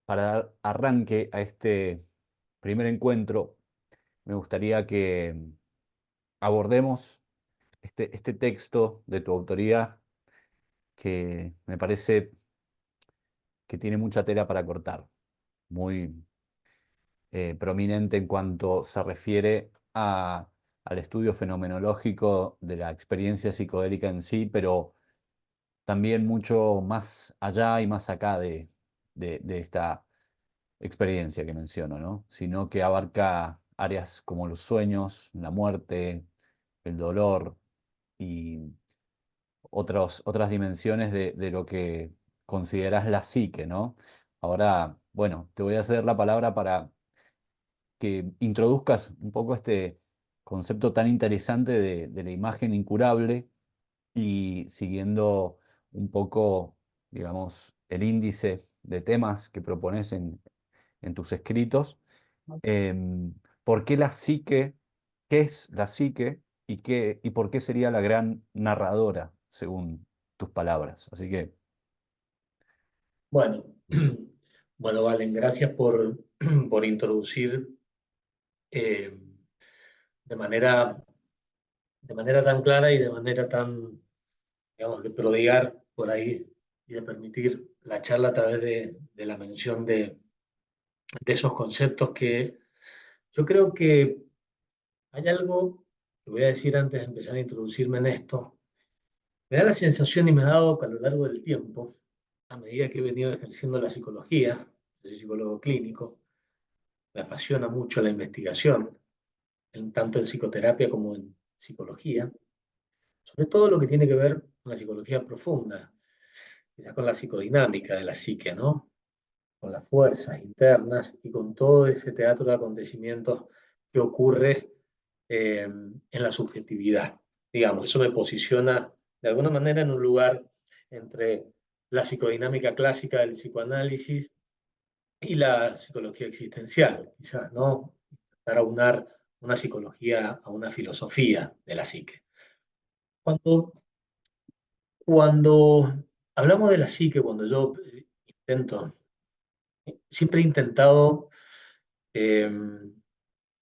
para dar arranque a este primer encuentro, me gustaría que abordemos este texto de tu autoría que me parece que tiene mucha tela para cortar, muy prominente en cuanto se refiere al estudio fenomenológico de la experiencia psicodélica en sí, pero también mucho más allá y más acá de esta experiencia que menciono, ¿no? Sino que abarca áreas como los sueños, la muerte, el dolor y otras dimensiones de lo que consideras la psique, ¿no? Ahora, bueno, te voy a ceder la palabra para que introduzcas un poco este concepto tan interesante de la imagen incurable y siguiendo un poco, digamos, el índice de temas que propones en tus escritos. em, ¿Por qué la psique? ¿Qué es la psique? ¿Y por qué sería la gran narradora, según tus palabras? Así que, Bueno, listo. bueno, Valen, gracias por introducir eh, de manera, de manera tan clara y de manera tan, digamos, de prodigar por ahí y de permitir la charla a través de la mención de esos conceptos que yo creo que hay algo que voy a decir antes de empezar a introducirme en esto. Me da la sensación y me ha dado a lo largo del tiempo, a medida que he venido ejerciendo la psicología, soy psicólogo clínico, me apasiona mucho la investigación, tanto en psicoterapia como en psicología, sobre todo lo que tiene que ver con la psicología profunda, quizás con la psicodinámica de la psique, ¿no? Con las fuerzas internas y con todo ese teatro de acontecimientos que ocurre en la subjetividad. Digamos, eso me posiciona de alguna manera en un lugar entre la psicodinámica clásica del psicoanálisis y la psicología existencial, quizás, ¿no? Para aunar una psicología a una filosofía de la psique. Cuando, cuando hablamos de la psique, cuando yo intento, siempre he intentado eh,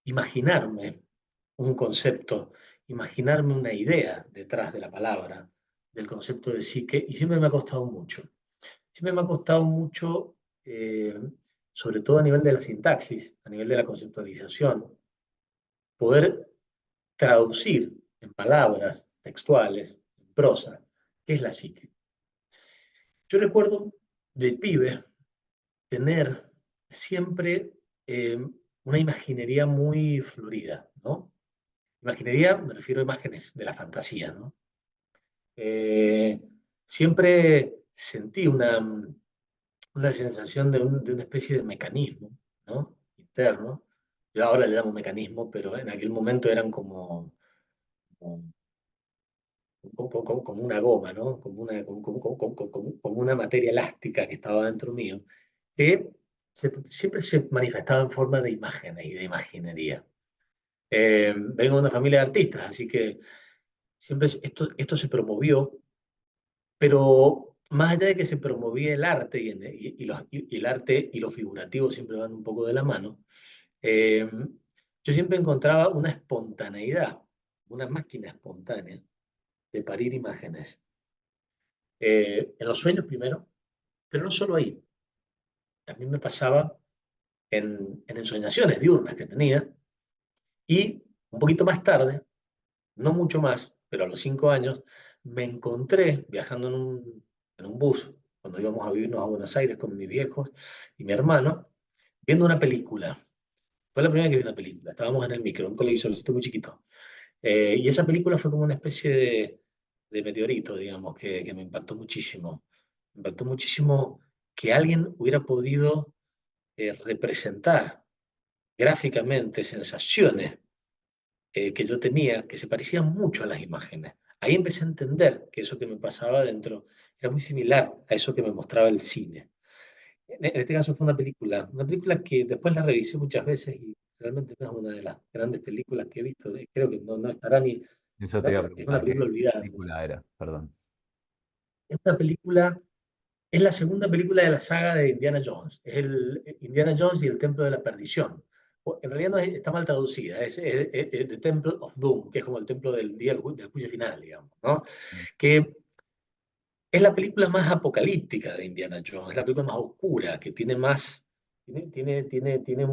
imaginarme un concepto, imaginarme una idea detrás de la palabra, del concepto de psique, y siempre me ha costado mucho. Siempre me ha costado mucho, eh, sobre todo a nivel de la sintaxis, a nivel de la conceptualización, poder traducir en palabras textuales, en prosa, qué es la psique. Yo recuerdo de pibe tener siempre una imaginería muy florida, ¿no? Imaginería, me refiero a imágenes de la fantasía, ¿no? Eh, Siempre sentí una sensación de una especie de mecanismo, ¿no? Interno. Yo ahora le llamo mecanismo, pero en aquel momento eran como, como una goma, ¿no? Como una materia elástica que estaba dentro mío, que siempre se manifestaba en forma de imágenes y de imaginería. Vengo de una familia de artistas, así que siempre esto se promovió, pero más allá de que se promovía el arte y el arte y lo figurativo siempre van un poco de la mano, eh, yo siempre encontraba una espontaneidad, una máquina espontánea de parir imágenes. En los sueños primero, pero no solo ahí, también me pasaba en ensoñaciones diurnas que tenía y un poquito más tarde, no mucho más, pero a los 5 años, me encontré viajando en un bus, cuando íbamos a vivirnos a Buenos Aires con mis viejos y mi hermano, viendo una película. Fue la primera vez que vi una película. Estábamos en el micro, un televisorcito muy chiquito. Y esa película fue como una especie de meteorito, digamos, que me impactó muchísimo. Me impactó muchísimo que alguien hubiera podido representar gráficamente sensaciones que yo tenía que se parecían mucho a las imágenes. Ahí empecé a entender que eso que me pasaba dentro era muy similar a eso que me mostraba el cine. En este caso fue una película que después la revisé muchas veces y realmente no es una de las grandes películas que he visto. Creo que no estará ni... Eso te iba a Es una preguntar, ¿qué película olvidada. película era? Perdón. Es una película Es la segunda película de la saga de Indiana Jones. Es el Indiana Jones y el Templo de la Perdición. En realidad no está mal traducida, es The Temple of Doom, que es como el templo del día del juicio final, digamos, ¿no? Que es la película más apocalíptica de Indiana Jones, es la película más oscura, que tiene más, tiene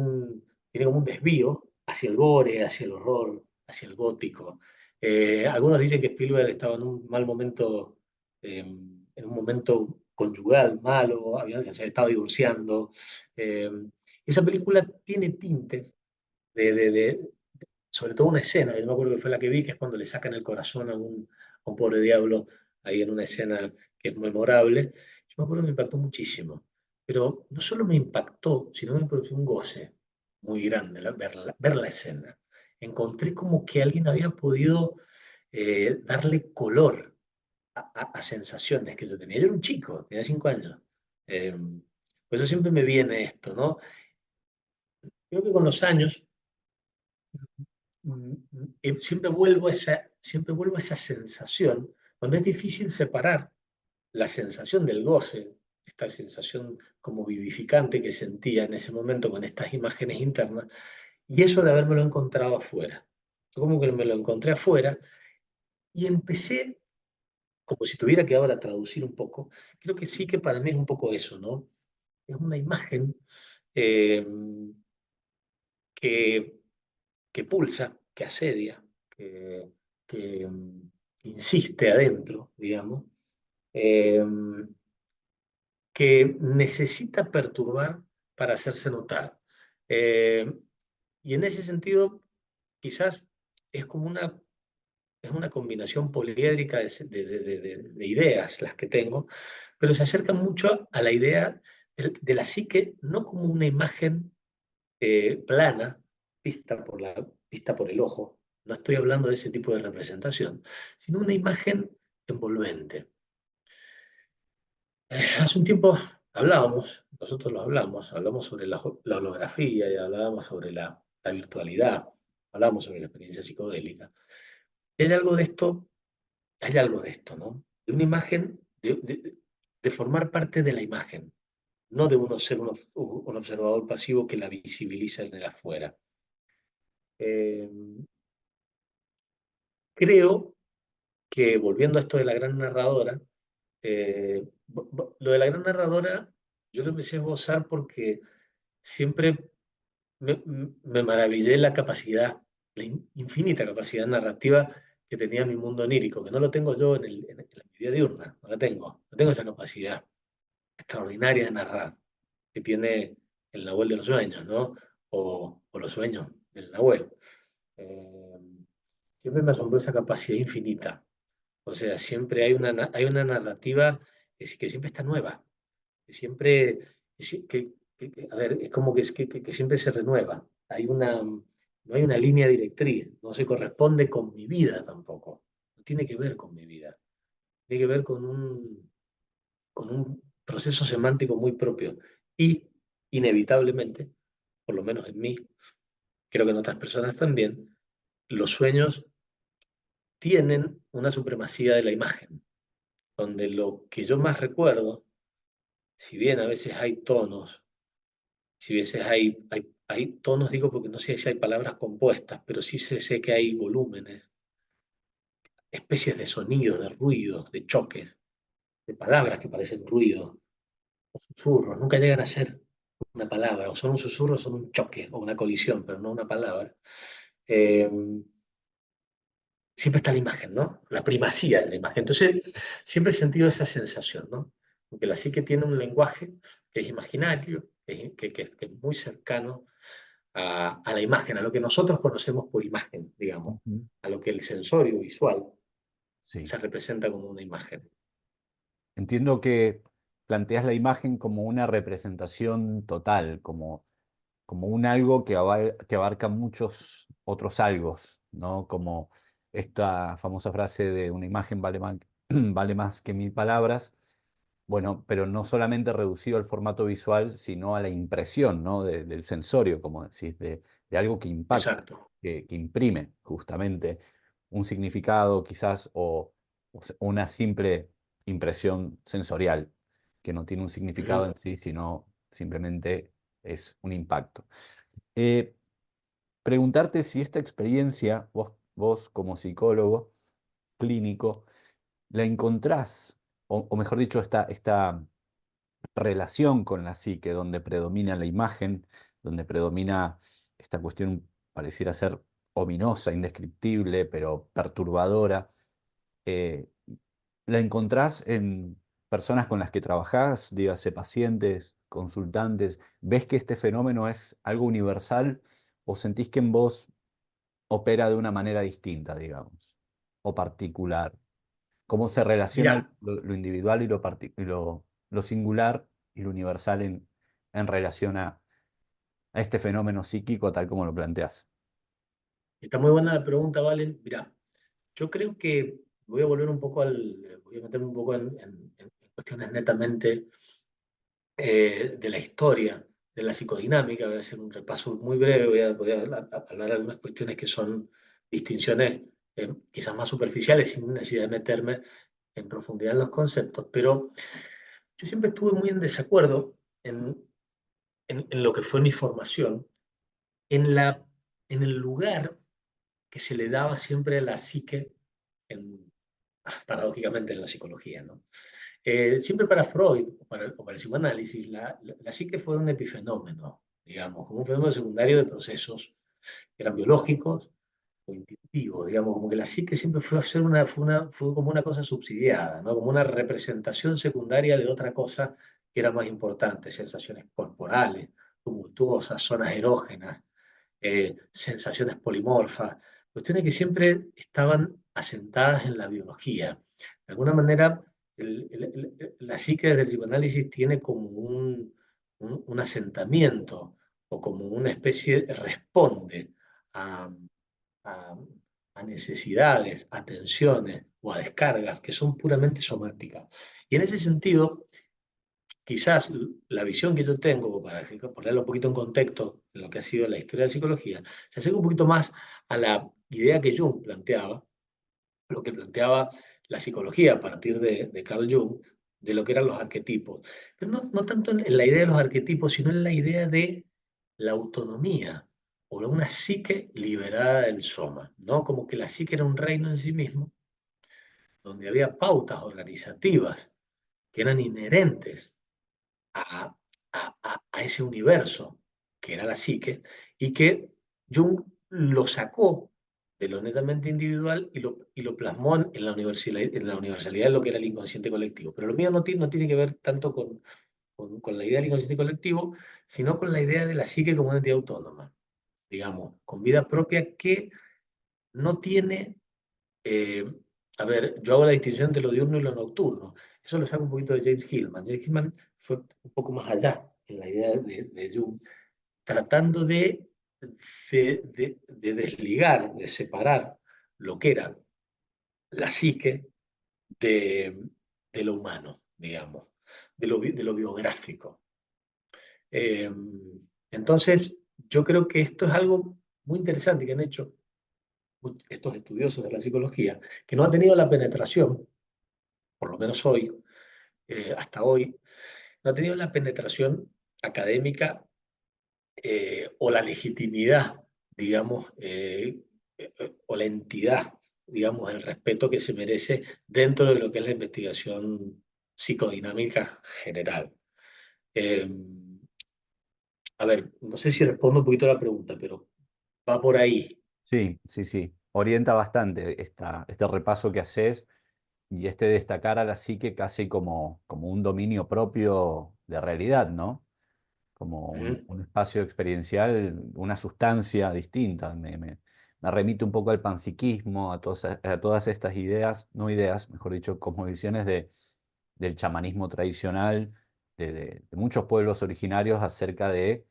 como un desvío hacia el gore, hacia el horror, hacia el gótico. Algunos dicen que Spielberg estaba en un mal momento, en un momento conyugal malo, se estaba divorciando. Eh, Esa película tiene tintes de, sobre todo una escena, yo me acuerdo que fue la que vi, que es cuando le sacan el corazón a un pobre diablo, ahí en una escena que es memorable. Yo me acuerdo que me impactó muchísimo, pero no solo me impactó, sino me produjo un goce muy grande ver la escena. Encontré como que alguien había podido darle color a sensaciones que yo tenía. Yo era un chico, tenía 5 años. Por eso siempre me viene esto, ¿no? Creo que con los años siempre vuelvo a esa sensación, cuando es difícil separar la sensación del goce, esta sensación como vivificante que sentía en ese momento con estas imágenes internas, y eso de habérmelo encontrado afuera. Yo como que me lo encontré afuera y empecé, como si tuviera que ahora traducir un poco, creo que sí que para mí es un poco eso, ¿no? Es una imagen eh, que que pulsa, que asedia, que insiste adentro, digamos, eh, que necesita perturbar para hacerse notar. Eh, y en ese sentido, quizás es como es una combinación poliédrica de ideas las que tengo, pero se acerca mucho a la idea de la psique no como una imagen plana, vista por el ojo. No estoy hablando de ese tipo de representación, sino una imagen envolvente. Hace un tiempo nosotros lo hablamos sobre la holografía y hablábamos sobre la virtualidad, hablamos sobre la experiencia psicodélica. Hay algo de esto, hay algo de esto, ¿no? De una imagen, de formar parte de la imagen, no de uno ser un observador pasivo que la visibiliza en el afuera. Eh, Creo que volviendo a esto de la gran narradora, lo de la gran narradora, yo lo empecé a gozar porque siempre me maravillé la capacidad, la infinita capacidad narrativa que tenía mi mundo onírico, que no lo tengo yo en la vida diurna, no la tengo, no tengo esa capacidad extraordinaria de narrar que tiene el Nahuel de los sueños, ¿no? O los sueños del Nahuel. Eh, Siempre me asombró esa capacidad infinita. O sea, siempre hay una narrativa que siempre está nueva, que siempre, a ver, es como que siempre se renueva. No hay una línea directriz, no se corresponde con mi vida tampoco. No tiene que ver con mi vida. Tiene que ver con un proceso semántico muy propio. Y, inevitablemente, por lo menos en mí, creo que en otras personas también, los sueños tienen una supremacía de la imagen, donde lo que yo más recuerdo, si bien a veces hay tonos, si a veces hay tonos, digo porque no sé si hay palabras compuestas, pero sí sé que hay volúmenes, especies de sonidos, de ruidos, de choques, de palabras que parecen ruidos, o susurros, nunca llegan a ser una palabra, o son un susurro, o son un choque, o una colisión, pero no una palabra. Eh, Siempre está la imagen, ¿no? La primacía de la imagen. Entonces, siempre he sentido esa sensación, ¿no? Porque la psique tiene un lenguaje que es imaginario, que es muy cercano a la imagen, a lo que nosotros conocemos por imagen, digamos, Ujú. a lo que el sensorio visual Sí. se representa como una imagen. Entiendo que planteas la imagen como una representación total, como un algo que abarca muchos otros algos, ¿no? Como esta famosa frase de una imagen vale más que mil palabras. Bueno, pero no solamente reducido al formato visual, sino a la impresión, ¿no? Del sensorio, como decís, de algo que impacta, Exacto. que imprime justamente un significado quizás o una simple impresión sensorial. que no tiene un significado ujú. en sí, sino simplemente es un impacto. Eh, Preguntarte si esta experiencia, vos como psicólogo clínico, la encontrás, o mejor dicho, esta relación con la psique, donde predomina la imagen, donde predomina esta cuestión, pareciera ser ominosa, indescriptible, pero perturbadora, eh, ¿la encontrás en personas con las que trabajás, dígase pacientes, consultantes? ¿Ves que este fenómeno es algo universal o sentís que en vos opera de una manera distinta, digamos, o particular? ¿Cómo se relaciona Mirá, lo individual y lo singular y lo universal en relación a este fenómeno psíquico tal como lo planteas? está muy buena la pregunta, Valen. Mirá, yo creo que voy a volver un poco voy a meterme un poco en cuestiones netamente de la historia, de la psicodinámica. Voy a hacer un repaso muy breve, voy a hablar de algunas cuestiones que son distinciones quizás más superficiales, sin necesidad de meterme en profundidad en los conceptos, pero yo siempre estuve muy en desacuerdo en, en lo que fue mi formación, en, la, en el lugar que se le daba siempre a la psique, en, paradójicamente en la psicología, ¿no? Siempre para Freud o para el psicoanálisis, la psique fue un epifenómeno, digamos, como un fenómeno secundario de procesos que eran biológicos o intuitivos, digamos, como que la psique siempre fue, a ser fue como una cosa subsidiada, ¿no? Como una representación secundaria de otra cosa que era más importante, sensaciones corporales, tumultuosas, zonas erógenas, sensaciones polimorfas, cuestiones que siempre estaban asentadas en la biología. De alguna manera, la psique desde el psicoanálisis tiene como un asentamiento o como una especie, responde a, a, a necesidades, a tensiones o a descargas que son puramente somáticas. Y en ese sentido, quizás la visión que yo tengo, para ponerlo un poquito en contexto en lo que ha sido la historia de la psicología, se acerca un poquito más a la idea que Jung planteaba, lo que planteaba la psicología a partir de Carl Jung, de lo que eran los arquetipos. Pero no tanto en la idea de los arquetipos, sino en la idea de la autonomía o una psique liberada del soma, ¿no? Como que la psique era un reino en sí mismo, donde había pautas organizativas que eran inherentes a, a ese universo que era la psique y que Jung lo sacó de lo netamente individual y lo plasmó en la universalidad de lo que era el inconsciente colectivo. Pero lo mío no tiene que ver tanto con la idea del inconsciente colectivo, sino con la idea de la psique como una entidad autónoma, digamos, con vida propia que no tiene eh, a ver, yo hago la distinción entre lo diurno y lo nocturno. Eso lo saco un poquito de James Hillman. James Hillman fue un poco más allá en la idea de Jung, tratando de desligar, de separar lo que era la psique de, de lo humano, digamos, de lo biográfico. Eh, entonces, yo creo que esto es algo muy interesante que han hecho estos estudiosos de la psicología, que no han tenido la penetración, por lo menos hoy, hasta hoy, no ha tenido la penetración académica o la legitimidad, digamos, o la entidad, digamos, el respeto que se merece dentro de lo que es la investigación psicodinámica general. Eh, a ver, no sé si respondo un poquito a la pregunta, pero va por ahí. Sí, sí, sí. Orienta bastante este repaso que haces y este destacar a la psique casi como un dominio propio de realidad, ¿no? Como Ujú. un espacio experiencial, una sustancia distinta. Me remite un poco al panpsiquismo, a todas estas ideas, no ideas, mejor dicho, cosmovisiones del chamanismo tradicional de muchos pueblos originarios acerca de,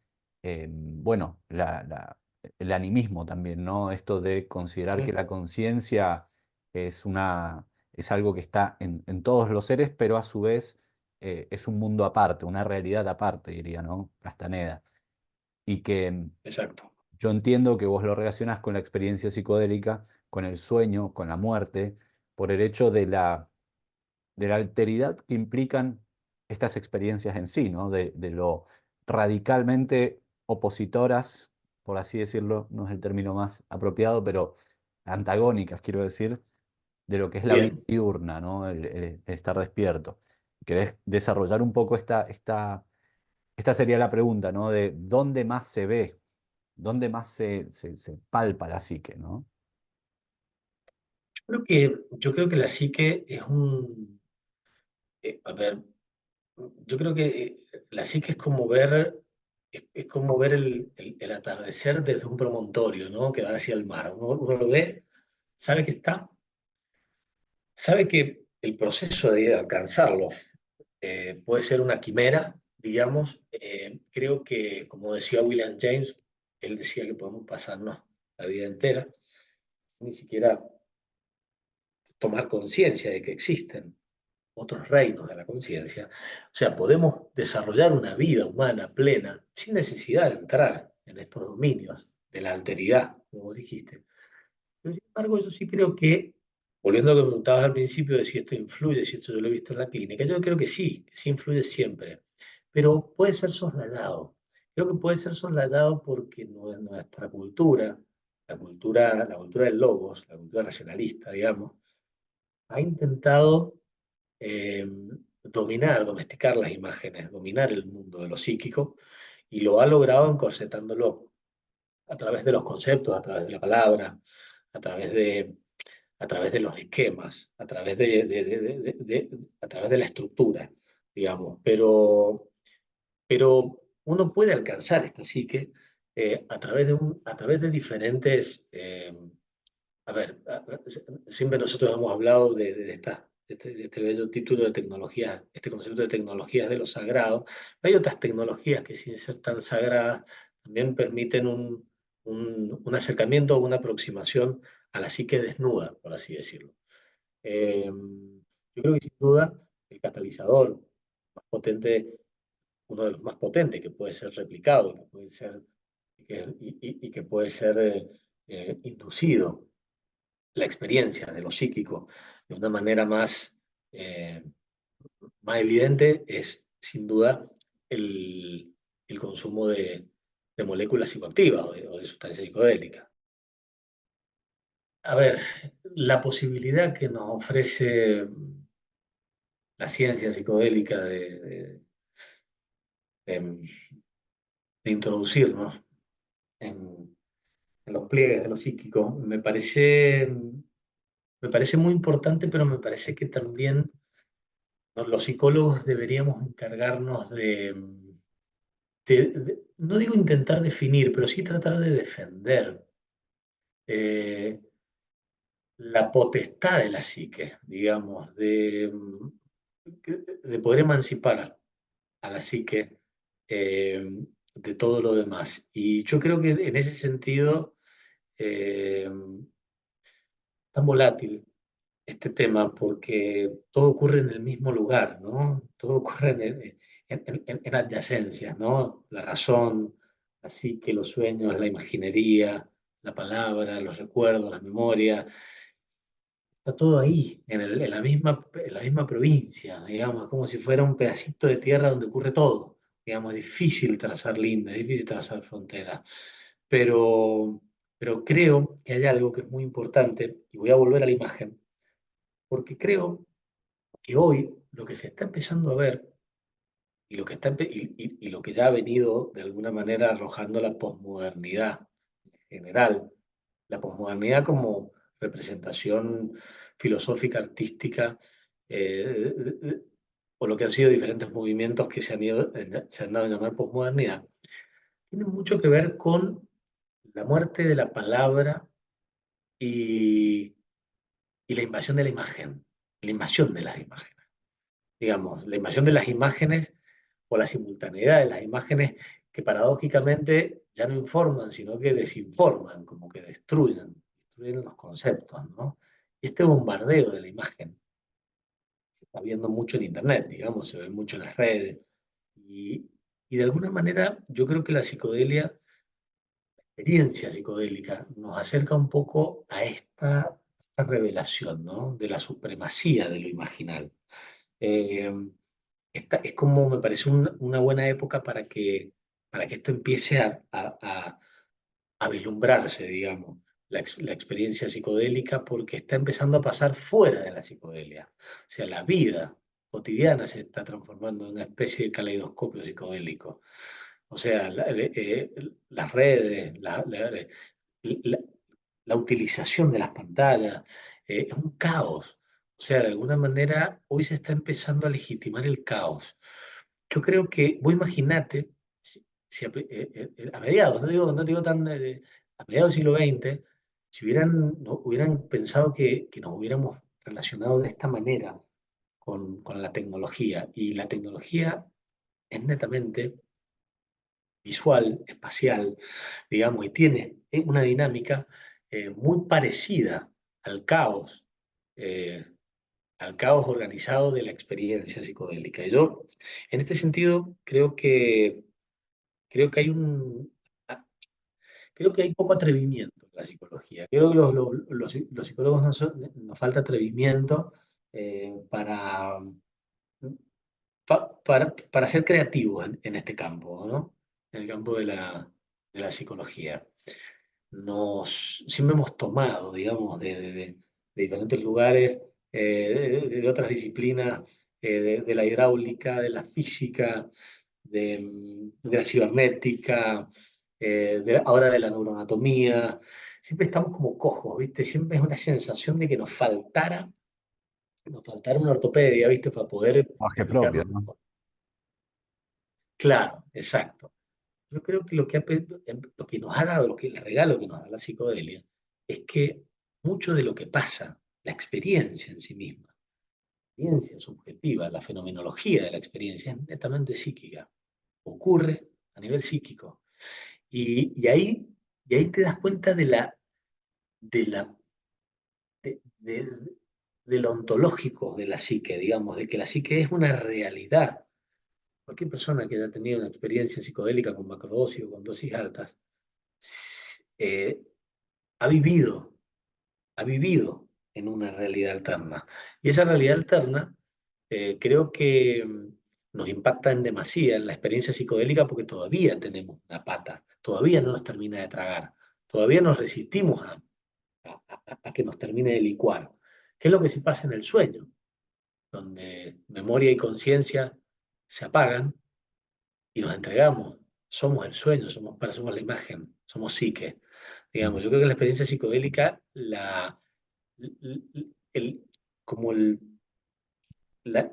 bueno, el animismo también, ¿no? Esto de considerar que Ujú. la conciencia es algo que está en todos los seres, pero a su vez es un mundo aparte, una realidad aparte, diría, ¿no? Castaneda. Y que Exacto. yo entiendo que vos lo relacionás con la experiencia psicodélica, con el sueño, con la muerte, por el hecho de la alteridad que implican estas experiencias en sí, ¿no? De lo radicalmente opositoras, por así decirlo, no es el término más apropiado, pero antagónicas, quiero decir, de lo que es la vida Bien. diurna, ¿no? El estar despierto. ¿Querés desarrollar un poco esta sería la pregunta, ¿no? De dónde más se ve, dónde más se palpa la psique, ¿no? Yo creo que la psique es un... a ver, yo creo que la psique es como ver el atardecer desde un promontorio, ¿no? Que va hacia el mar. Uno lo ve, sabe que está, sabe que el proceso de alcanzarlo puede ser una quimera, digamos. Creo que, como decía William James, él decía que podemos pasarnos la vida entera, ni siquiera tomar conciencia de que existen otros reinos de la conciencia. O sea, podemos desarrollar una vida humana plena sin necesidad de entrar en estos dominios de la alteridad, como vos dijiste. Pero sin embargo, yo sí creo que, volviendo a lo que me preguntabas al principio de si esto influye, si esto yo lo he visto en la clínica, yo creo que sí influye siempre, pero puede ser soslayado. Creo que puede ser soslayado porque nuestra cultura, la cultura del logos, la cultura nacionalista, digamos, ha intentado eh, dominar, domesticar las imágenes, dominar el mundo de lo psíquico, y lo ha logrado encorsetándolo a través de los conceptos, a través de la palabra, a través de, a través de los esquemas, a través de la estructura, digamos. Pero uno puede alcanzar esta psique a través de diferentes a ver, siempre nosotros hemos hablado de este bello título de tecnologías, este concepto de tecnologías de lo sagrado. Hay otras tecnologías que sin ser tan sagradas también permiten un acercamiento o una aproximación a la psique desnuda, por así decirlo. Yo creo que sin duda el catalizador más potente, uno de los más potentes que puede ser replicado, y que puede ser inducido la experiencia de lo psíquico de una manera eh, más evidente es, sin duda, el consumo de moléculas psicoactivas o de sustancias psicodélicas. A ver, la posibilidad que nos ofrece la ciencia psicodélica de introducirnos en los pliegues de lo psíquico me parece muy importante, pero me parece que también los psicólogos deberíamos encargarnos no digo intentar definir, pero sí tratar de defender eh, la potestad de la psique, digamos, de poder emancipar a la psique de todo lo demás. Y yo creo que en ese sentido, eh, tan volátil este tema porque todo ocurre en el mismo lugar, ¿no? Todo ocurre en adyacencias, ¿no? La razón, así que los sueños, la imaginería, la palabra, los recuerdos, la memoria, está todo ahí, en la misma provincia, digamos, como si fuera un pedacito de tierra donde ocurre todo. Digamos, es difícil trazar líneas, es difícil trazar fronteras, pero, pero creo que hay algo que es muy importante, y voy a volver a la imagen, porque creo que hoy lo que se está empezando a ver y lo que ya ha venido de alguna manera arrojando la posmodernidad en general, la posmodernidad como representación filosófica, artística, eh, o lo que han sido diferentes movimientos que se han dado a llamar posmodernidad, tiene mucho que ver con la muerte de la palabra y, y la invasión de la imagen, la invasión de las imágenes. Digamos, la invasión de las imágenes o la simultaneidad de las imágenes que paradójicamente ya no informan, sino que desinforman, como que destruyen los conceptos, ¿no? Y este bombardeo de la imagen se está viendo mucho en Internet, digamos, se ve mucho en las redes. Y, y de alguna manera yo creo que la experiencia psicodélica, nos acerca un poco a esta revelación, ¿no? De la supremacía de lo imaginal. Eh, es como me parece una buena época para que esto empiece a vislumbrarse, digamos, la experiencia psicodélica, porque está empezando a pasar fuera de la psicodelia. O sea, la vida cotidiana se está transformando en una especie de caleidoscopio psicodélico. O sea, las redes, la- la utilización de las pantallas, es un caos. O sea, de alguna manera hoy se está empezando a legitimar el caos. Yo creo que, vos imaginate, a mediados, no digo tan, a mediados del siglo XX, si hubieran pensado que nos hubiéramos relacionado de esta manera con la tecnología, y la tecnología es netamente visual, espacial, digamos, y tiene una dinámica muy parecida al caos, eh, al caos organizado de la experiencia psicodélica. Y yo, en este sentido, creo que hay ah, creo que hay poco atrevimiento en la psicología. Creo que los psicólogos nos falta atrevimiento para, para ser creativos en este campo, ¿no? En el campo de la psicología. Siempre hemos tomado, digamos, de diferentes lugares, de otras disciplinas, de la hidráulica, de la física, de la cibernética, ahora de la neuroanatomía. Siempre estamos como cojos, ¿viste? Siempre es una sensación de que nos faltara una ortopedia, ¿viste? Para poder Lenguaje propio, explicarnos ¿no? mejor. Claro, exacto. Yo creo que lo que nos ha dado, el regalo que nos da la psicodelia, es que mucho de lo que pasa, la experiencia en sí misma, la experiencia subjetiva, la fenomenología de la experiencia es netamente psíquica, ocurre a nivel psíquico. Y ahí te das cuenta de, la, de, de lo ontológico de la psique, digamos, de que la psique es una realidad. Cualquier persona que haya tenido una experiencia psicodélica con macrodosis o con dosis altas, eh, ha vivido, ha vivido en una realidad alterna. Y esa realidad alterna creo que nos impacta en demasía en la experiencia psicodélica porque todavía tenemos una pata, todavía no nos termina de tragar, todavía nos resistimos a que nos termine de licuar. ¿Qué es lo que se pasa en el sueño? Donde memoria y conciencia se apagan y nos entregamos. Somos el sueño, somos la imagen, somos psique. Digamos, Mm. yo creo que la experiencia psicodélica, el, como la,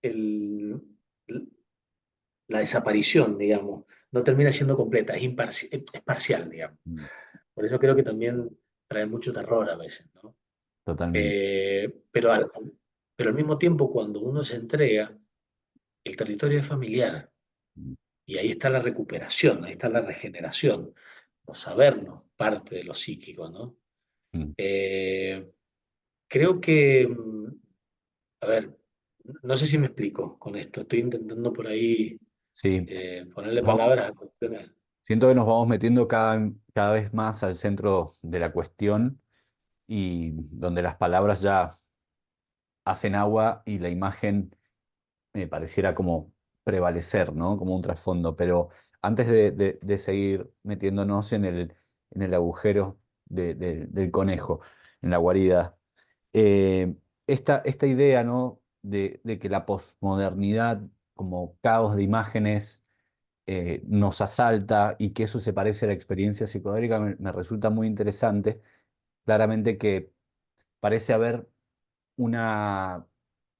el- la desaparición, digamos, no termina siendo completa, es parcial, digamos. Mm. Por eso creo que también trae mucho terror a veces, ¿no? Totalmente. Eh, pero, al, pero al mismo tiempo, cuando uno se entrega, el territorio es familiar Mm. y ahí está la recuperación, ahí está la regeneración, no sabernos parte de lo psíquico, ¿no? Mm. Eh, creo que, a ver, no sé si me explico con esto, estoy intentando por ahí Sí. ponerle Vamos- palabras a cuestiones. Siento que nos vamos metiendo cada vez más al centro de la cuestión y donde las palabras ya hacen agua y la imagen me pareciera como prevalecer, ¿no? Como un trasfondo. Pero antes de seguir metiéndonos en el agujero del conejo, en la guarida, eh, esta idea, ¿no? De que la posmodernidad como caos de imágenes nos asalta y que eso se parece a la experiencia psicodélica me resulta muy interesante. Claramente que parece haber una,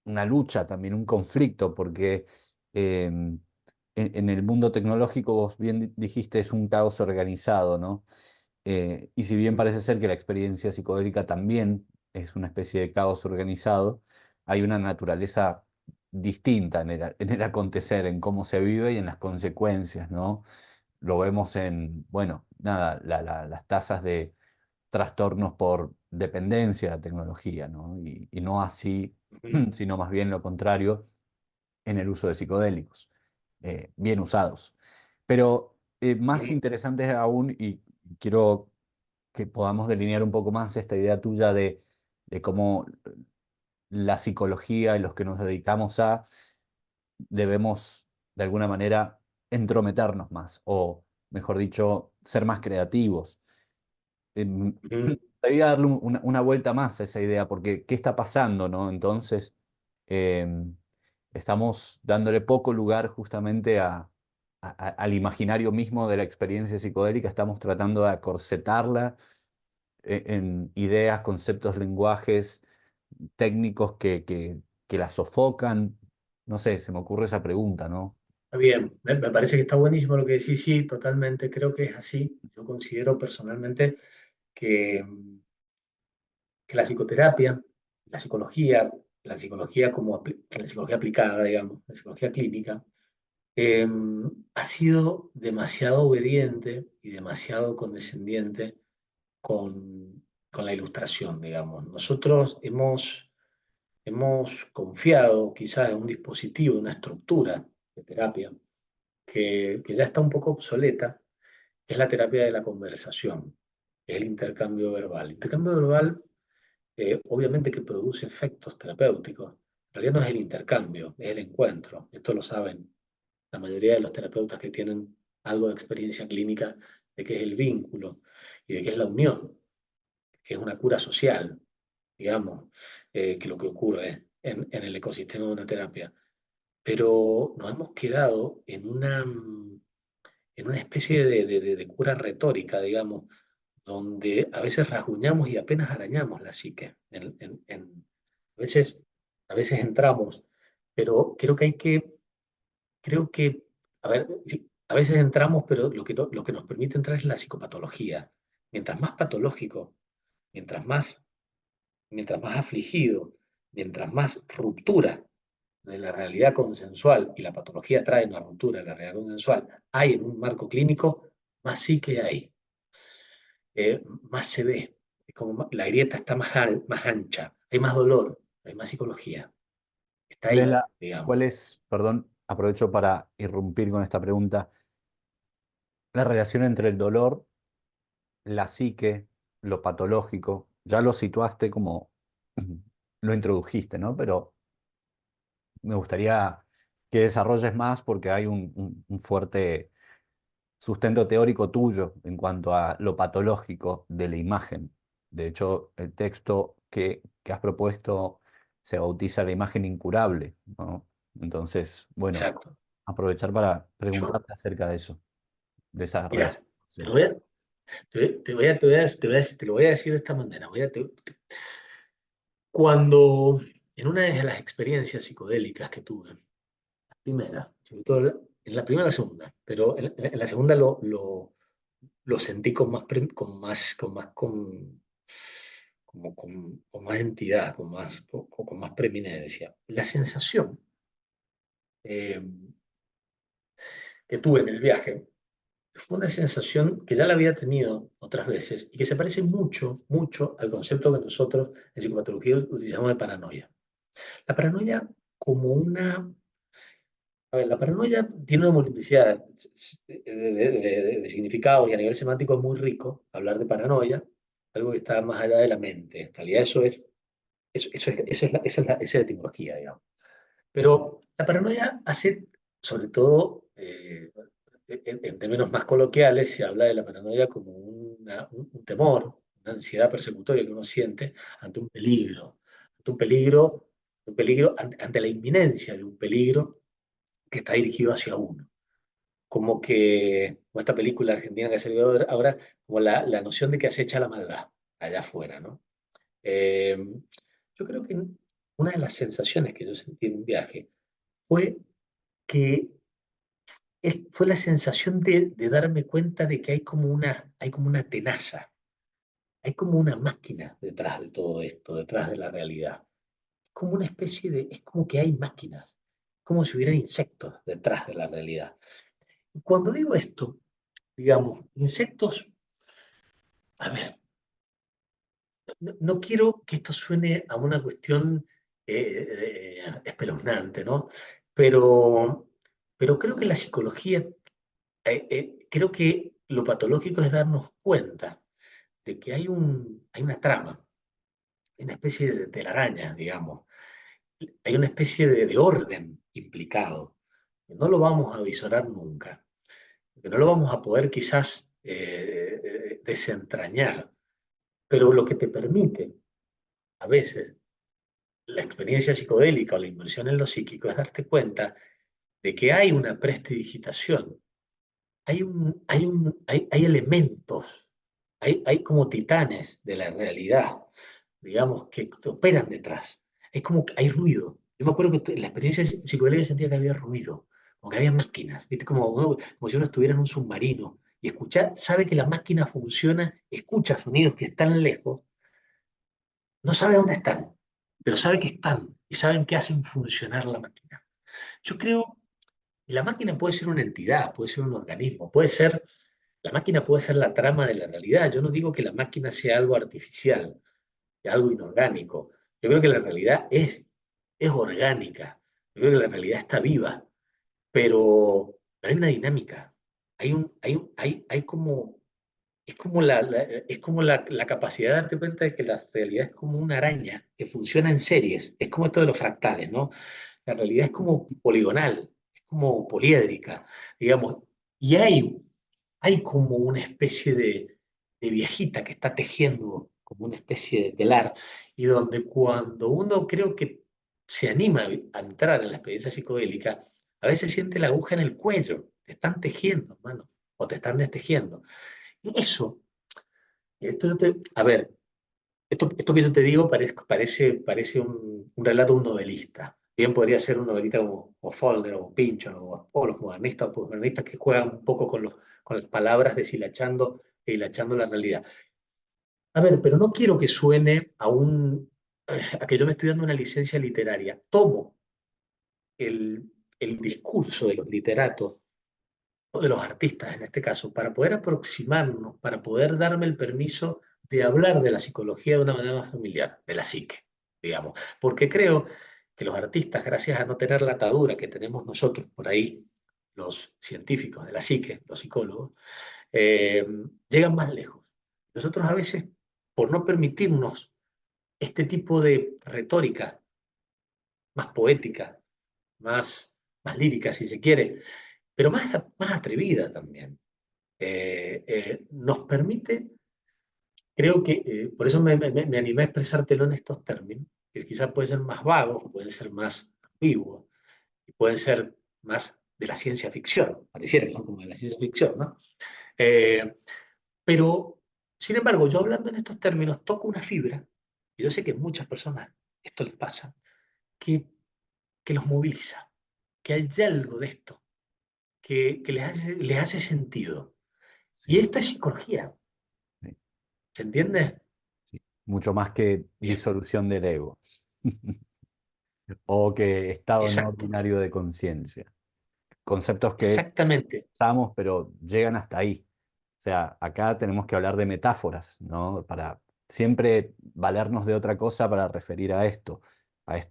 una lucha también, un conflicto, porque en el mundo tecnológico, vos bien dijiste, es un caos organizado, ¿no? Y si bien parece ser que la experiencia psicodélica también es una especie de caos organizado, hay una naturaleza distinta en el acontecer, en cómo se vive y en las consecuencias, ¿no? Lo vemos en, bueno, nada, las tasas de trastornos por dependencia de la tecnología, ¿no? Y no así, Ujú, sino más bien lo contrario en el uso de psicodélicos, bien usados. Pero más ujú, interesante aún, y quiero que podamos delinear un poco más esta idea tuya de cómo la psicología y los que nos dedicamos a debemos, de alguna manera, entrometernos más, o, mejor dicho, ser más creativos. Me Ujú. gustaría darle una vuelta más a esa idea, porque ¿qué está pasando, no? Entonces, em, estamos dándole poco lugar justamente al imaginario mismo de la experiencia psicodélica, estamos tratando de acorsetarla en ideas, conceptos, lenguajes técnicos que la sofocan. No sé, se me ocurre esa pregunta, ¿no? Está bien, me parece que está buenísimo lo que decís, sí, totalmente, creo que es así. Yo considero personalmente que, que la psicología como la psicología aplicada, digamos, la psicología clínica, eh, ha sido demasiado obediente y demasiado condescendiente con la ilustración, digamos. Nosotros hemos confiado quizás en un dispositivo, una estructura de terapia que ya está un poco obsoleta, es la terapia de la conversación, es el intercambio verbal. El intercambio verbal, obviamente que produce efectos terapéuticos. En realidad no es el intercambio, es el encuentro. Esto lo saben la mayoría de los terapeutas que tienen algo de experiencia clínica de qué es el vínculo y de qué es la unión, que es una cura social, digamos, que lo que ocurre en el ecosistema de una terapia. Pero nos hemos quedado en una especie de cura retórica, digamos, donde a veces rasguñamos y apenas arañamos la psique. A veces, a veces entramos, pero creo que, a ver, sí, a veces entramos, pero lo que nos permite entrar es la psicopatología. Mientras más patológico, mientras más, mientras más afligido, mientras más ruptura de la realidad consensual, y la patología trae una ruptura de la realidad consensual, hay en un marco clínico, más sí que hay, más se ve. Es como la grieta está más ancha, hay más dolor, hay más psicología. Está ¿Cuál es ahí, digamos. perdón, aprovecho para irrumpir con esta pregunta, la relación entre el dolor, la psique, lo patológico? Ya lo situaste como lo introdujiste, ¿no? Pero me gustaría que desarrolles más porque hay un fuerte sustento teórico tuyo en cuanto a lo patológico de la imagen. De hecho, el texto que has propuesto se bautiza la imagen incurable, ¿no? Entonces, bueno, Exacto. aprovechar para Yo, preguntarte acerca de eso, de esa mira, relación. te Sí. lo voy a, te lo voy a decir de esta manera. Cuando en una de las experiencias psicodélicas que tuve, la primera, sobre todo en la primera y la segunda, pero en la segunda lo sentí con más, con más entidad, con más preeminencia. La sensación eh, que tuve en el viaje fue una sensación que ya la había tenido otras veces y que se parece mucho, mucho al concepto que nosotros en psicopatología utilizamos de paranoia. La paranoia como una... A ver, la paranoia tiene una multiplicidad de significados y a nivel semántico es muy rico hablar de paranoia, algo que está más allá de la mente. En realidad esa es la etimología, digamos. Pero la paranoia hace, sobre todo, en términos más coloquiales, se habla de la paranoia como un temor, una ansiedad persecutoria que uno siente ante un peligro, ante la inminencia de un peligro que está dirigido hacia uno. Como esta película argentina que ha salido ahora, como la noción de que acecha la maldad allá afuera, ¿no? Eh, yo creo que una de las sensaciones que yo sentí en un viaje fue que fue la sensación de darme cuenta de que hay como una tenaza, hay como una máquina detrás de todo esto, detrás de la realidad. Es como que hay máquinas, como si hubieran insectos detrás de la realidad. Y cuando digo esto, digamos, insectos, a ver, no quiero que esto suene a una cuestión espeluznante, ¿no? Pero, pero creo que la psicología, creo que lo patológico es darnos cuenta de que hay una trama, una especie de telaraña, digamos, hay una especie de orden implicado, que no lo vamos a visorar nunca, que no lo vamos a poder quizás desentrañar, pero lo que te permite a veces la experiencia psicodélica o la inmersión en lo psíquico es darte cuenta de que hay una prestidigitación, hay elementos, hay como titanes de la realidad, digamos, que operan detrás. Es como que hay ruido. Yo me acuerdo que en la experiencia psicodélica sentía que había ruido, como que había máquinas, ¿viste? Como si uno estuviera en un submarino y escuchar, sabe que la máquina funciona, escucha sonidos que están lejos, no sabe dónde están, pero sabe que están y saben que hacen funcionar la máquina. Yo creo que la máquina puede ser una entidad, puede ser un organismo, la máquina puede ser la trama de la realidad. Yo no digo que la máquina sea algo artificial, algo inorgánico. Yo creo que la realidad es orgánica. Yo creo que la realidad está viva, pero hay una dinámica. Hay como, es como la capacidad de darte cuenta de que la realidad es como una araña que funciona en series. Es como esto de los fractales, ¿no? La realidad es como poligonal, es como poliédrica, digamos. Y hay como una especie de viejita que está tejiendo como una especie de telar, y donde cuando uno creo que se anima a entrar en la experiencia psicodélica, a veces siente la aguja en el cuello, te están tejiendo, hermano, o te están destejiendo. Y eso, esto no te, a ver, esto que yo te digo parece un relato de un novelista. Bien podría ser un novelista como Faulkner o Pynchon o los modernistas o posmodernistas que juegan un poco con las palabras deshilachando e hilachando la realidad. A ver, pero no quiero que suene a que yo me estoy dando una licencia literaria. Tomo el discurso de los literatos o de los artistas en este caso, para poder aproximarnos, para poder darme el permiso de hablar de la psicología de una manera más familiar, de la psique, digamos. Porque creo que los artistas, gracias a no tener la atadura que tenemos nosotros por ahí, los científicos de la psique, los psicólogos, eh, llegan más lejos. Nosotros a veces, por no permitirnos este tipo de retórica más poética, más, más lírica, si se quiere, pero más atrevida también, nos permite, creo que, por eso me animé a expresártelo en estos términos, que quizás pueden ser más vagos, pueden ser más ambiguos, y pueden ser más de la ciencia ficción, pareciera que son como de la ciencia ficción, ¿no? Eh, pero, sin embargo, yo hablando en estos términos toco una fibra, y yo sé que a muchas personas esto les pasa, que, que los moviliza, que hay algo de esto que les hace sentido. Y Sí, esto es psicología, sí, ¿se entiende? sí. Mucho más que Bien, disolución del ego o que estado no exacto, ordinario de conciencia. Conceptos que exactamente. usamos, pero llegan hasta ahí. O sea, acá tenemos que hablar de metáforas, ¿no? Para siempre valernos de otra cosa para referir a esto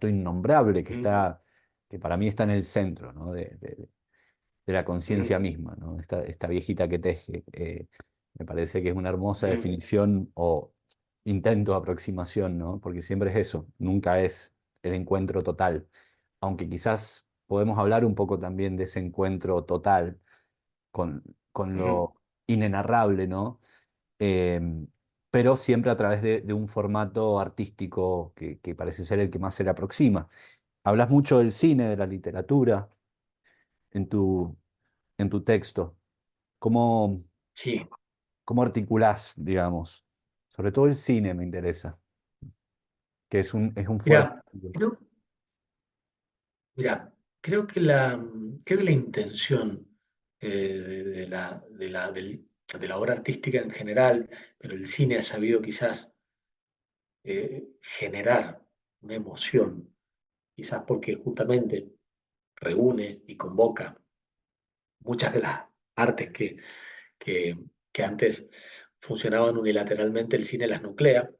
innombrable que Ujú, está, que para mí está en el centro, ¿no? De la conciencia ujú, misma, ¿no? Esta viejita que teje. Me parece que es una hermosa ujú, definición o intento de aproximación, ¿no? Porque siempre es eso, nunca es el encuentro total. Aunque quizás podemos hablar un poco también de ese encuentro total con, con ujú. lo inenarrable, ¿no? Em, pero siempre a través de un formato artístico que parece ser el que más se le aproxima. Hablas mucho del cine, de la literatura en en tu texto. ¿Cómo, Sí, cómo articulás, digamos? Sobre todo el cine me interesa, que es un fuerte. mira, creo, mira, creo que la intención de la obra artística en general, pero el cine ha sabido quizás generar una emoción, quizás porque justamente reúne y convoca muchas de las artes que, que antes funcionaban unilateralmente, el cine las nuclea,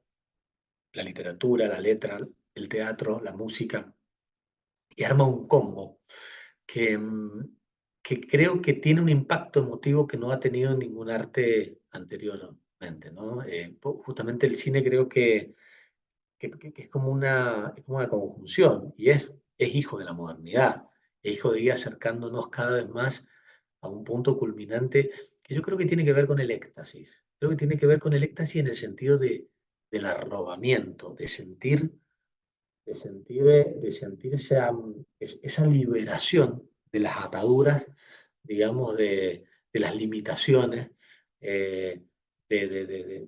la literatura, la letra, el teatro, la música, y arma un combo que, que creo que tiene un impacto emotivo que no ha tenido ningún arte anteriormente, ¿no? Justamente el cine creo que es como una conjunción y es hijo de la modernidad. e hijo de guía, acercándonos cada vez más a un punto culminante que yo creo que tiene que ver con el éxtasis. Creo que tiene que ver con el éxtasis en el sentido del arrobamiento, de sentir esa liberación de las ataduras, digamos, de las limitaciones, eh,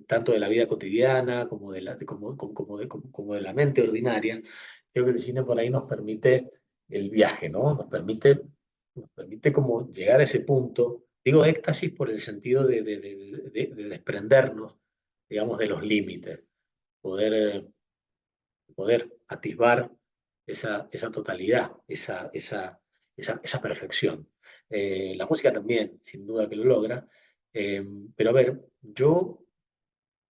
tanto de la vida cotidiana como de la mente ordinaria. Creo que el cine por ahí nos permite el viaje, ¿no? Nos permite como llegar a ese punto. Digo éxtasis por el sentido de desprendernos, digamos, de los límites, poder atisbar esa totalidad, esa perfección. La música también, sin duda que lo logra, eh, pero a ver, yo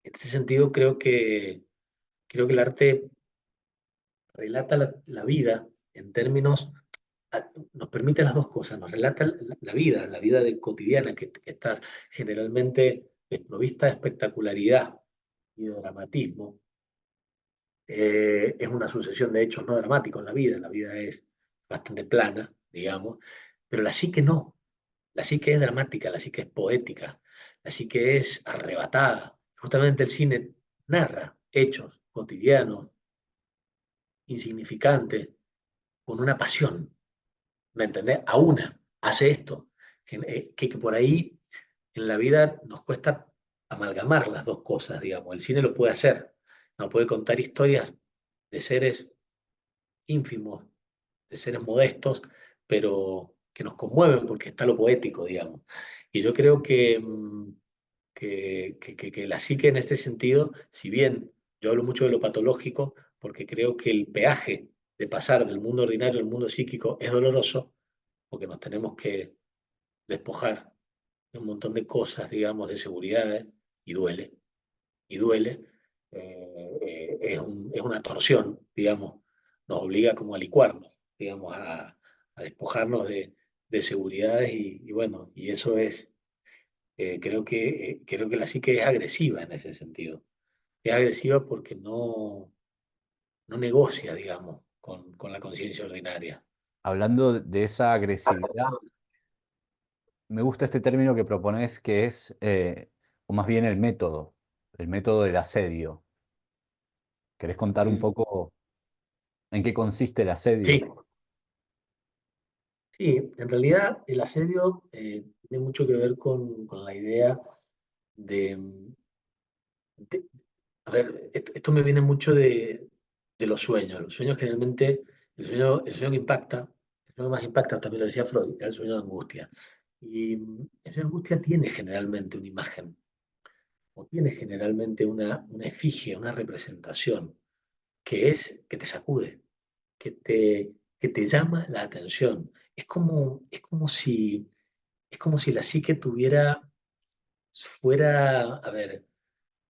en este sentido creo que el arte relata la vida en términos, nos permite las dos cosas, nos relata la vida cotidiana que está generalmente desprovista de espectacularidad y de dramatismo. Es una sucesión de hechos no dramáticos la vida es bastante plana, digamos, pero la psique no, la psique es dramática, la psique es poética, la psique es arrebatada. Justamente el cine narra hechos cotidianos, insignificantes, con una pasión, ¿me entendés? A una, hace esto, que por ahí en la vida nos cuesta amalgamar las dos cosas, digamos. El cine lo puede hacer, nos puede contar historias de seres ínfimos, de seres modestos, pero que nos conmueven porque está lo poético, digamos. Y yo creo que la psique en este sentido, si bien yo hablo mucho de lo patológico, porque creo que el peaje de pasar del mundo ordinario al mundo psíquico es doloroso, porque nos tenemos que despojar de un montón de cosas, digamos, de seguridades, y duele, y duele. Es una torsión, digamos, nos obliga como a licuarnos, digamos, a despojarnos de seguridades y bueno, y eso es, creo que la psique es agresiva en ese sentido. Es agresiva porque no negocia, digamos, con la conciencia ordinaria. Hablando de esa agresividad, me gusta este término que propones que es, o más bien el método del asedio. ¿Querés contar un Mm. poco en qué consiste el asedio? Sí, sí, en realidad el asedio tiene mucho que ver con la idea de, de- a ver, esto me viene mucho de los sueños. Los sueños generalmente, el sueño que impacta, el sueño que más impacta, también lo decía Freud, era el sueño de angustia. Y el sueño de angustia tiene generalmente una imagen, o tiene generalmente una efigie, una representación, que te sacude, que te llama la atención. Es como si la psique a ver,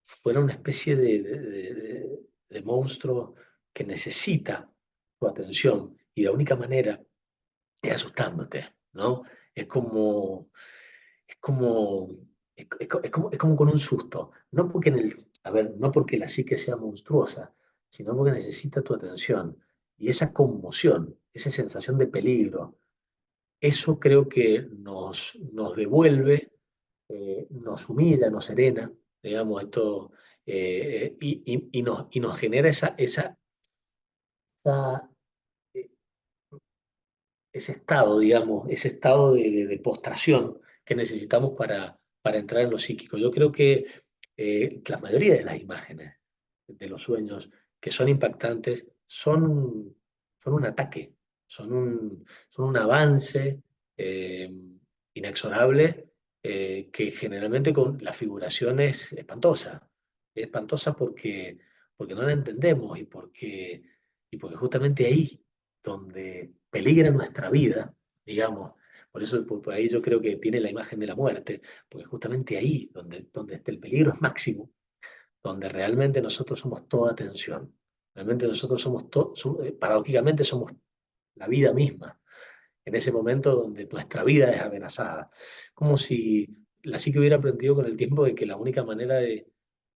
fuera una especie de monstruo que necesita tu atención y la única manera es asustándote, ¿no? Es como, es como, es como con un susto, no porque no porque la psique sea monstruosa, sino porque necesita tu atención y esa conmoción, esa sensación de peligro, eso creo que nos devuelve, nos humilla, nos serena, digamos, esto, y nos genera esa- eh, ese estado, digamos, ese estado de postración que necesitamos para entrar en lo psíquico. Yo creo que la mayoría de las imágenes de los sueños que son impactantes son un ataque, son un avance eh, inexorable, que generalmente con la figuración es espantosa. Es espantosa porque no la entendemos y porque justamente ahí donde peligra nuestra vida, digamos, por eso por ahí yo creo que tiene la imagen de la muerte, porque justamente ahí donde el peligro es máximo, donde realmente nosotros somos toda atención. Realmente nosotros paradójicamente somos la vida misma, en ese momento donde nuestra vida es amenazada. Como si la psique hubiera aprendido con el tiempo de que la única manera de,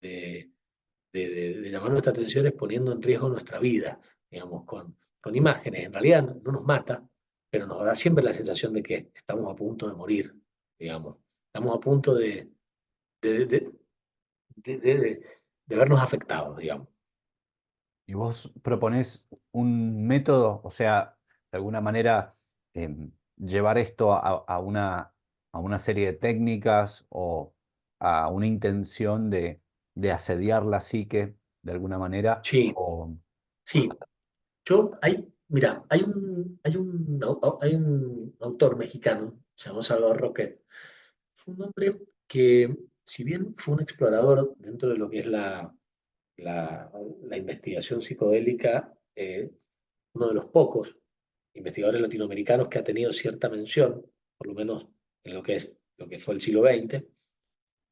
de llamar nuestra atención es poniendo en riesgo nuestra vida, digamos, con imágenes. En realidad no nos mata, pero nos da siempre la sensación de que estamos a punto de morir, digamos. Estamos a punto de, de, de, de, de vernos afectados, digamos. Y vos proponés un método, o sea, de alguna manera llevar esto a una serie de técnicas o a una intención de asediar la psique de alguna manera, Sí, o sí. Mira, hay un autor mexicano, se llama Salvador Roquet. Fue un hombre que, si bien fue un explorador dentro de lo que es la, la investigación psicodélica, uno de los pocos investigadores latinoamericanos que ha tenido cierta mención, por lo menos en lo que fue el siglo XX,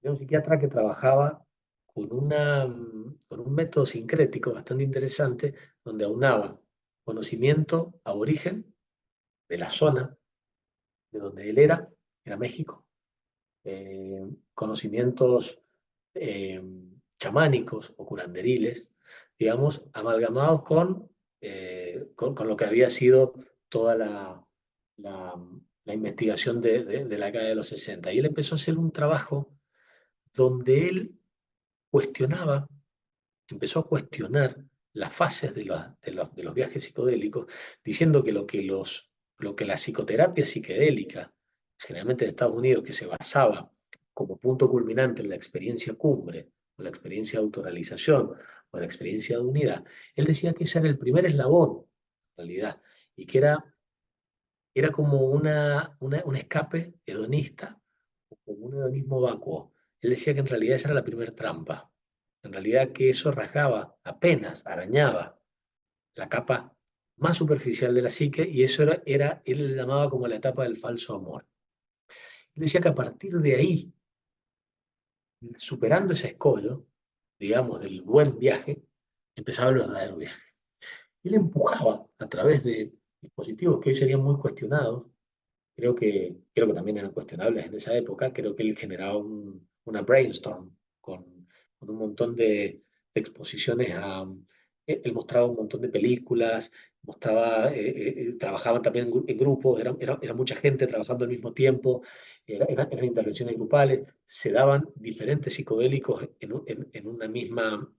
era un psiquiatra que trabajaba con un método sincrético bastante interesante, donde aunaba conocimiento aborigen de la zona de donde él era México, conocimientos eh, chamánicos o curanderiles, digamos, amalgamados con lo que había sido toda la, la investigación de la década de los 60. Y él empezó a hacer un trabajo donde él cuestionaba, empezó a cuestionar las fases de los viajes psicodélicos, diciendo que lo que la psicoterapia psiquedélica, generalmente de Estados Unidos, que se basaba como punto culminante en la experiencia cumbre, o la experiencia de autorrealización, o la experiencia de unidad, él decía que ese era el primer eslabón, en realidad, y que era como un escape hedonista, o como un hedonismo vacuo. Él decía que en realidad esa era la primera trampa, en realidad que eso rasgaba, apenas arañaba la capa más superficial de la psique, y eso él le llamaba como la etapa del falso amor. Él decía que a partir de ahí, superando ese escollo, digamos, del buen viaje, empezaba el verdadero viaje. Él empujaba a través de dispositivos que hoy serían muy cuestionados. Creo que también eran cuestionables en esa época. Creo que él generaba una brainstorm con un montón de exposiciones él mostraba un montón de películas, trabajaban también en grupos, era mucha gente trabajando al mismo tiempo, eran intervenciones grupales, se daban diferentes psicodélicos en una en una misma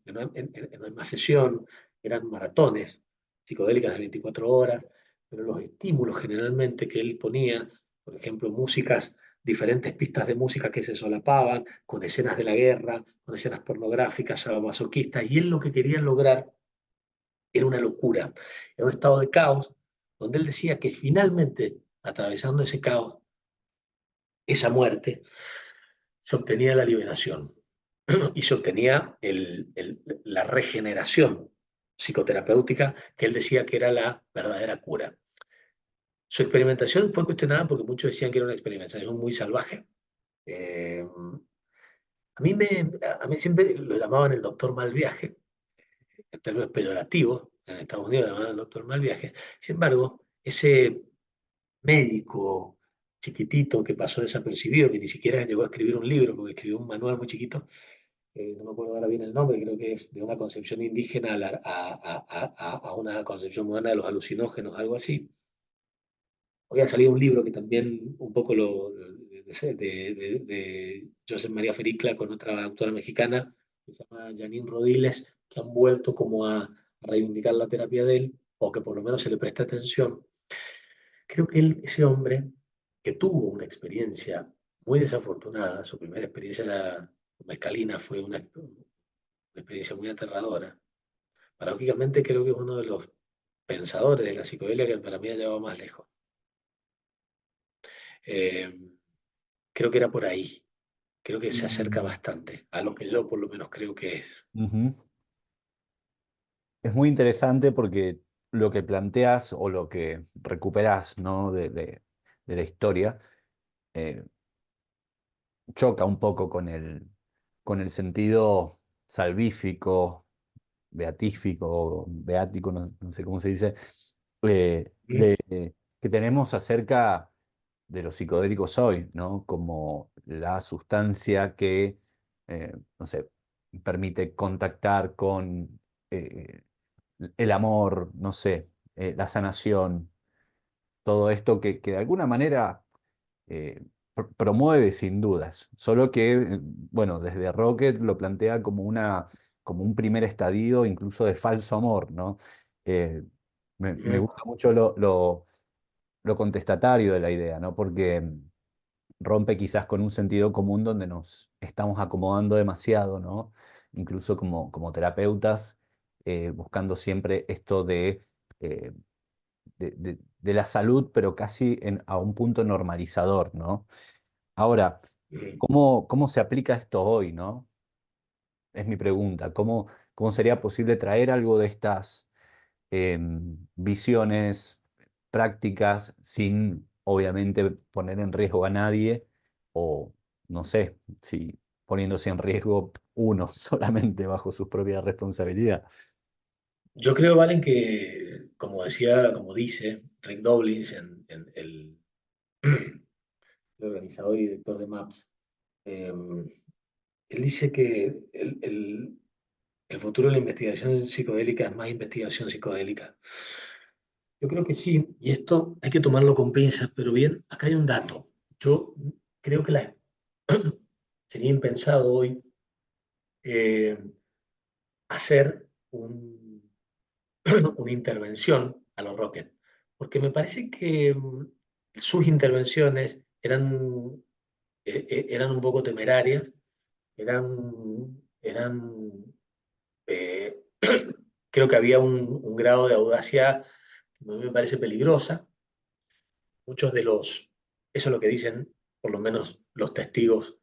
sesión, eran maratones psicodélicas de 24 horas, pero los estímulos generalmente que él ponía, por ejemplo, diferentes pistas de música que se solapaban, con escenas de la guerra, con escenas pornográficas, sadomasoquistas, y él lo que quería lograr era una locura, era un estado de caos, donde él decía que finalmente, atravesando ese caos, esa muerte, se obtenía la liberación y se obtenía la regeneración psicoterapéutica que él decía que era la verdadera cura. Su experimentación fue cuestionada porque muchos decían que era una experimentación muy salvaje. Eh, a mí siempre lo llamaban el doctor mal viaje, en términos peyorativos. En Estados Unidos lo llamaban el doctor mal viaje. Sin embargo, ese médico chiquitito que pasó desapercibido, que ni siquiera llegó a escribir un libro, porque escribió un manual muy chiquito, no me acuerdo ahora bien el nombre, creo que es de una concepción indígena a una concepción moderna de los alucinógenos, algo así. Hoy ha salido un libro que también un poco de Josep María Fericla con otra autora mexicana, que se llama Janine Rodiles, que han vuelto como a reivindicar la terapia de él, o que por lo menos se le presta atención. Creo que ese hombre que tuvo una experiencia muy desafortunada, su primera experiencia en la mescalina fue una experiencia muy aterradora. Paradójicamente creo que es uno de los pensadores de la psicodelia que para mí ha llevado más lejos. Eh, Creo que era por ahí. Creo que se acerca Mm. bastante a lo que yo por lo menos creo que es. Ujú. Es muy interesante porque lo que planteas o lo que recuperas, ¿no? De la historia eh, choca un poco con el sentido salvífico, beatífico, beático, no sé cómo se dice, ¿Mm? que tenemos acerca de los psicodélicos hoy, ¿no? Como la sustancia que, no sé, permite contactar con el amor, no sé, la sanación. todo esto que de alguna manera promueve sin dudas, solo que, bueno, desde Rocket lo plantea como como un primer estadio incluso de falso amor, ¿no? Eh, me Ujú. gusta mucho lo contestatario de la idea, ¿no? Porque rompe quizás con un sentido común donde nos estamos acomodando demasiado, ¿no? Incluso como terapeutas, buscando siempre esto eh, de la salud, pero casi a un punto normalizador, ¿no? Ahora, Ujú. cómo se aplica esto hoy, ¿no? Es mi pregunta. ¿Cómo sería posible traer algo de estas visiones prácticas sin, obviamente, poner en riesgo a nadie o, no sé, si poniéndose en riesgo uno solamente bajo su propia responsabilidad? Yo creo, Valen, que como decía, como dice Rick Doblin, el organizador y director de Maps, eh, él dice que el futuro de la investigación psicodélica es más investigación psicodélica. Yo creo que sí, y esto hay que tomarlo con pinzas, pero bien, acá hay un dato. Yo creo que sería impensado hoy eh, hacer una intervención a los Rocket, porque me parece que sus intervenciones eran un poco temerarias, eran eh, creo que había un grado de audacia que a mí me parece peligrosa. Muchos eso es lo que dicen, por lo menos los testigos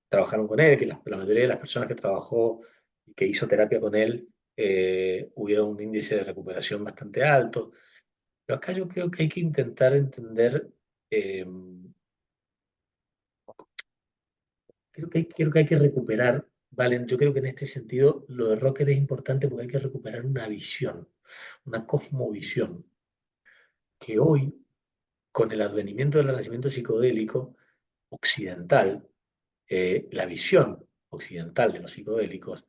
trabajaron con él, que la mayoría de las personas que trabajó y que hizo terapia con él hubieron un índice de recuperación bastante alto. Pero acá yo creo que hay que intentar entender, eh, creo que hay que recuperar, Valen, yo creo que en este sentido lo de Rocket es importante porque hay que recuperar una visión, una cosmovisión, que hoy, con el advenimiento del renacimiento psicodélico occidental, la visión occidental de los psicodélicos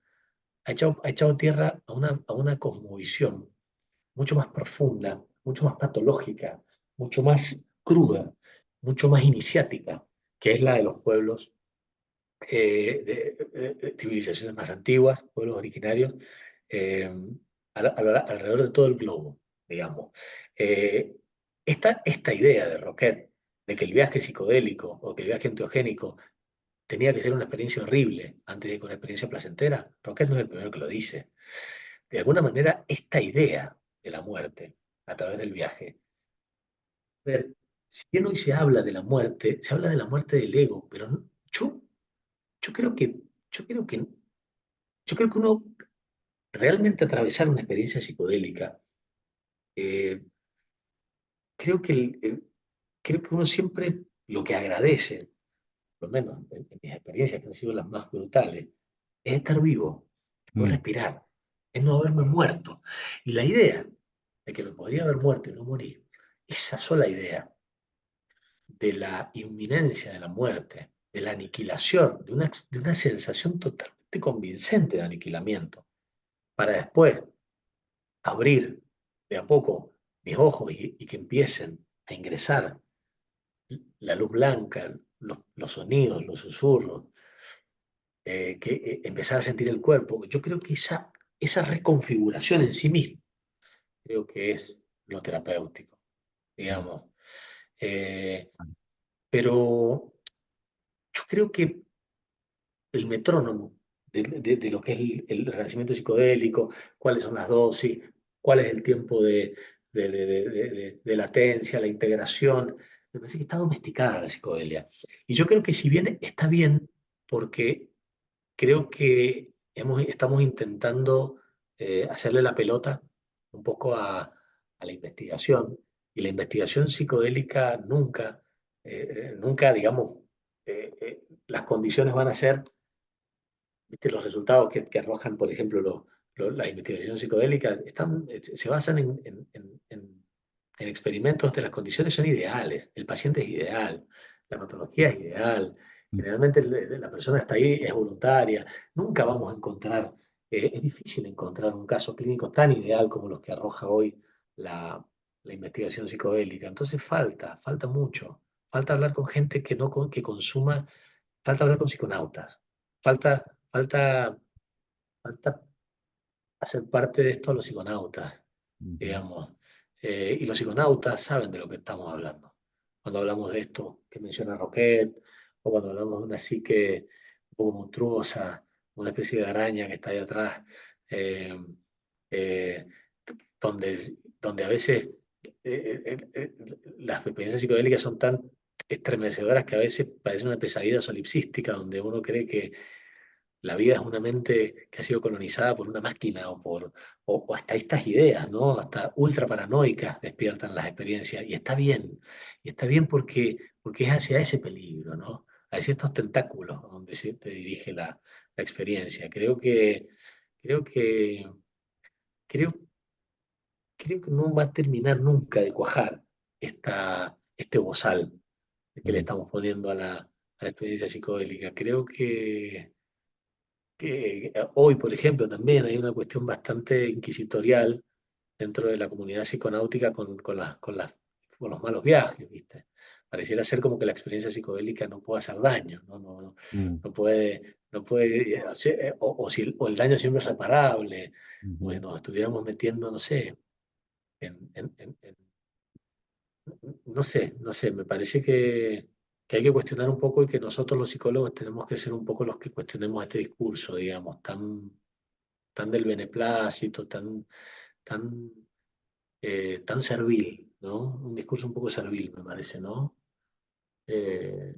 ha echado tierra a una cosmovisión mucho más profunda, mucho más patológica, mucho más cruda, mucho más iniciática, que es la de los pueblos de civilizaciones más antiguas, pueblos originarios, eh, alrededor de todo el globo, digamos. Eh, esta idea de Roquet, de que el viaje psicodélico o que el viaje enteogénico tenía que ser una experiencia horrible antes de que una experiencia placentera, Roquet no es el primero que lo dice. De alguna manera, esta idea de la muerte a través del viaje, ver, si bien hoy se habla de la muerte, se habla de la muerte del ego, pero yo creo que, yo creo que, yo creo que uno realmente atravesar una experiencia psicodélica, eh, creo que, creo que uno siempre lo que agradece, por lo menos en mis experiencias que han sido las más brutales, es estar vivo, es poder Mm, respirar, es no haberme muerto. Y la idea de que me podría haber muerto y no morir, esa sola idea de la inminencia de la muerte, de la aniquilación, de una sensación totalmente convincente de aniquilamiento, para después abrir de a poco mis ojos y que empiecen a ingresar la luz blanca, los sonidos, los susurros, empezar a sentir el cuerpo. Yo creo que esa reconfiguración en sí misma, creo que es lo terapéutico, mm, digamos. Eh, pero yo creo que el metrónomo de lo que es el renacimiento psicodélico, cuáles son las dosis, cuál es el tiempo de latencia, la integración. Me parece que está domesticada la psicodelia. Y yo creo que si bien está bien, porque creo que estamos intentando hacerle la pelota un poco a la investigación, y la investigación psicodélica nunca, digamos, las condiciones van a ser, ¿viste? Los resultados que arrojan, por ejemplo, las investigaciones psicodélicas se basan en experimentos de las condiciones son ideales. El paciente es ideal, la metodología es ideal. mm, Generalmente la persona está ahí, es voluntaria. Nunca vamos a encontrar, es difícil encontrar un caso clínico tan ideal como los que arroja hoy la, la investigación psicodélica. Entonces falta mucho. Falta hablar con gente que no que consuma, falta hablar con psiconautas, falta, falta, falta hacer parte de esto a los psiconautas, Ujú, digamos. Y los psiconautas saben de lo que estamos hablando. Cuando hablamos de esto que menciona Roquet, o cuando hablamos de una psique un poco monstruosa, una especie de araña que está ahí atrás, eh, eh, donde a veces las experiencias psicodélicas son tan estremecedoras que a veces parece una pesadilla solipsística, donde uno cree que la vida es una mente que ha sido colonizada por una máquina o hasta estas ideas, ¿no? Hasta ultra paranoicas despiertan las experiencias. Y está bien porque es hacia ese peligro, ¿no? Hacia estos tentáculos donde se te dirige la experiencia. Creo que, creo, creo que no va a terminar nunca de cuajar este bozal que le mm. estamos poniendo a la experiencia psicodélica. Creo que hoy, por ejemplo, también hay una cuestión bastante inquisitorial dentro de la comunidad psiconáutica con los malos viajes, ¿viste? Pareciera ser como que la experiencia psicodélica no puede hacer daño, Mm, no puede hacer, o el daño siempre es reparable, como si ujú. nos estuviéramos metiendo, no sé, no sé, me parece que hay que cuestionar un poco y que nosotros los psicólogos tenemos que ser un poco los que cuestionemos este discurso, digamos, tan del beneplácito, tan, tan servil, ¿no? Un discurso un poco servil, me parece, ¿no? Eh,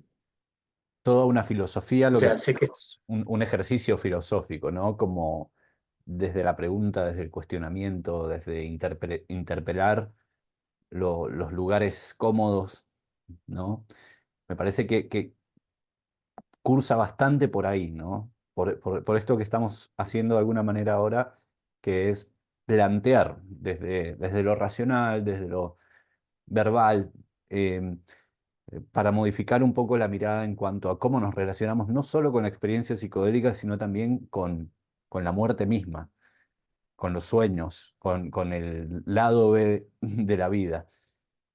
Toda una filosofía, o lo que sea, sé que es un ejercicio filosófico, ¿no? Como desde la pregunta, desde el cuestionamiento, desde interpelar los lugares cómodos, ¿no? Me parece que cursa bastante por ahí, ¿no? Por esto que estamos haciendo de alguna manera ahora, que es plantear desde lo racional, desde lo verbal, eh, para modificar un poco la mirada en cuanto a cómo nos relacionamos no solo con la experiencia psicodélica, sino también con la muerte misma, con los sueños, con el lado B de la vida,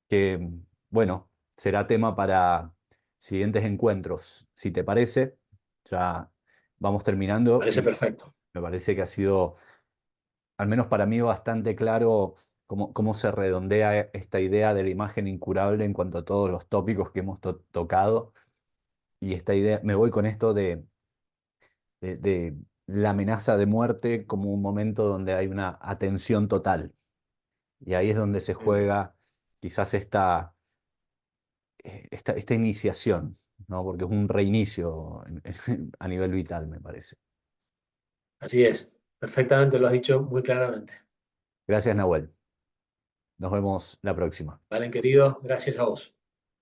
que, bueno, será tema para siguientes encuentros. Si te parece, ya vamos terminando parece y perfecto. me parece que ha sido, al menos para mí, bastante claro cómo se redondea esta idea de la imagen incurable en cuanto a todos los tópicos que hemos tocado. Y esta idea, me voy con esto de la amenaza de muerte como un momento donde hay una atención total. Y ahí es donde se Mm, juega quizás esta iniciación, ¿no? Porque es un reinicio a nivel vital, me parece. así es, perfectamente lo has dicho muy claramente. Gracias, Nahuel. Nos vemos la próxima. Valen, querido, gracias a vos.